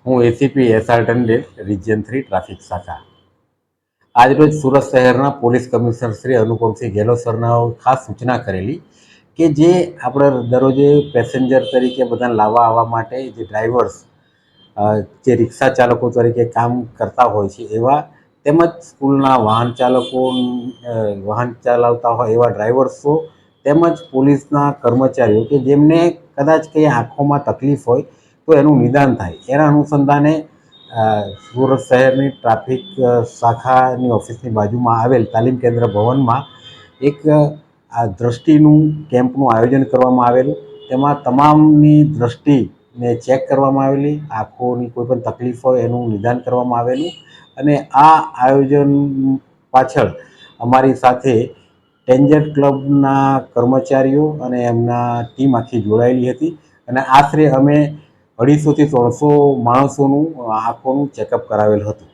હું ACP SR ટંડેલ, region 3 traffic શાખા. આજરોજ સુરત શહેરના પોલીસ કમિશનર શ્રી અનુપમસિંહ ગેહલોત સરના ખાસ સૂચના કરેલી કે જે આપણે દરરોજે પેસેન્જર તરીકે બધાને લાવવા આવવા માટે જે ડ્રાઈવર્સ જે રિક્ષા ચાલકો તરીકે કામ કરતા હોય છે એવા, તેમજ સ્કૂલના વાહન ચલાવતા હોય એવા ડ્રાઈવર્સો, તેમજ પોલીસના કર્મચારીઓ કે જેમને કદાચ કંઈ આંખોમાં તકલીફ હોય તો એનું નિદાન થાય, એના અનુસંધાને સુરત શહેરની ટ્રાફિક શાખાની ઓફિસની બાજુમાં આવેલ તાલીમ કેન્દ્ર ભવનમાં એક આ દ્રષ્ટિનું કેમ્પનું આયોજન કરવામાં આવેલું. તેમાં તમામની દ્રષ્ટિને ચેક કરવામાં આવેલી, આંખોની કોઈ પણ તકલીફ હોય એનું નિદાન કરવામાં આવેલું. અને આ આયોજન પાછળ અમારી સાથે ટેન્જર ક્લબના કર્મચારીઓ અને એમના ટીમ આખી જોડાયેલી હતી. અને આશરે અમે 250 થી 300 માણસોનું આંખોનું ચેકઅપ કરાવેલ હતું.